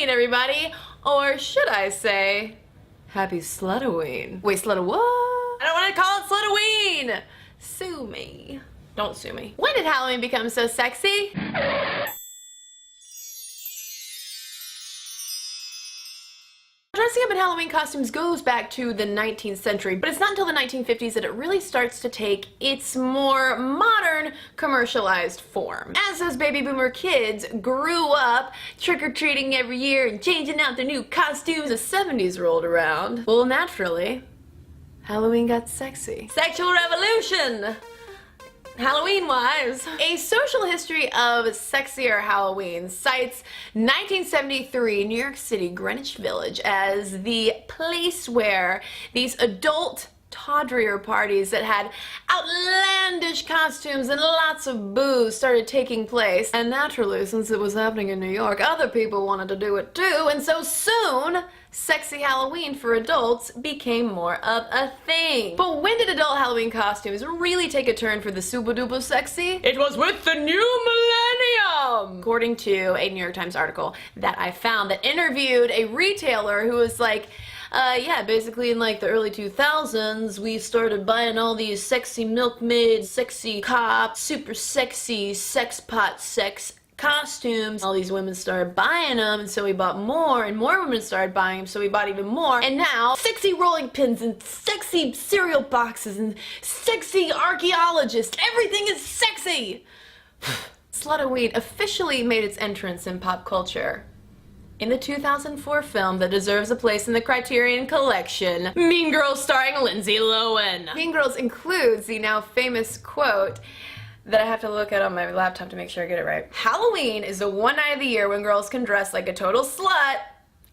Halloween, everybody! Or should I say, Happy Slutoween. Wait, Slut what? I don't want to call it Slutoween! Sue me. Don't sue me. When did Halloween become so sexy? Dressing up in Halloween costumes goes back to the 19th century, but it's not until the 1950s that it really starts to take its more modern, commercialized form. As those baby boomer kids grew up trick-or-treating every year and changing out their new costumes, the 70s rolled around. Well, naturally, Halloween got sexy. Sexual revolution! Halloween-wise. A social history of sexier Halloween cites 1973 New York City Greenwich Village as the place where these adult tawdrier parties that had outlandish costumes and lots of booze started taking place. And naturally, since it was happening in New York, other people wanted to do it too, and so soon, sexy Halloween for adults became more of a thing. But when did adult Halloween costumes really take a turn for the super duper sexy? It was with the new millennium! According to a New York Times article that I found that interviewed a retailer who was like, yeah, basically in like the early 2000s, we started buying all these sexy milkmaid, sexy cop, super sexy sex pot sex costumes. All these women started buying them, and so we bought more, and more women started buying them, so we bought even more. And now, sexy rolling pins and sexy cereal boxes and sexy archaeologists. Everything is sexy! Slutoween officially made its entrance in pop culture in the 2004 film that deserves a place in the Criterion Collection, Mean Girls starring Lindsay Lohan. Mean Girls includes the now famous quote that I have to look at on my laptop to make sure I get it right. Halloween is the one night of the year when girls can dress like a total slut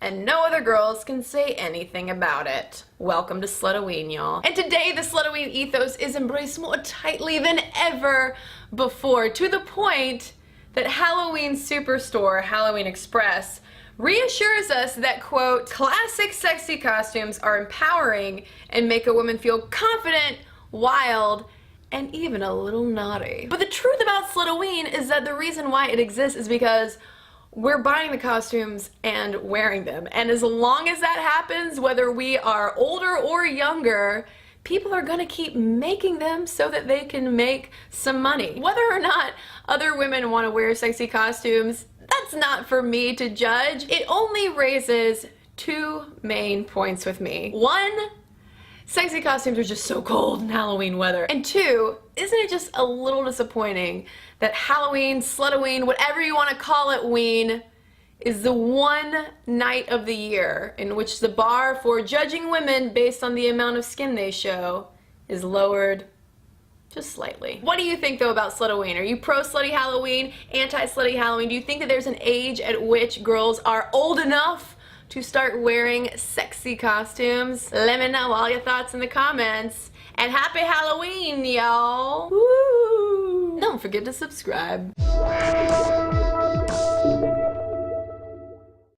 and no other girls can say anything about it. Welcome to Slutoween, y'all. And today the Slutoween ethos is embraced more tightly than ever before, to the point that Halloween superstore Halloween Express reassures us that, quote, classic sexy costumes are empowering and make a woman feel confident, wild, and even a little naughty. But the truth about Slutoween is that the reason why it exists is because we're buying the costumes and wearing them. And as long as that happens, whether we are older or younger, people are gonna keep making them so that they can make some money. Whether or not other women wanna wear sexy costumes, that's not for me to judge. It only raises two main points with me. One, sexy costumes are just so cold in Halloween weather. And two, isn't it just a little disappointing that Halloween, Slutoween, whatever you want to call it, ween, is the one night of the year in which the bar for judging women based on the amount of skin they show is lowered just slightly. What do you think though about Slutoween? Are you pro slutty Halloween, anti slutty Halloween? Do you think that there's an age at which girls are old enough to start wearing sexy costumes? Let me know all your thoughts in the comments. And happy Halloween, y'all! Don't forget to subscribe.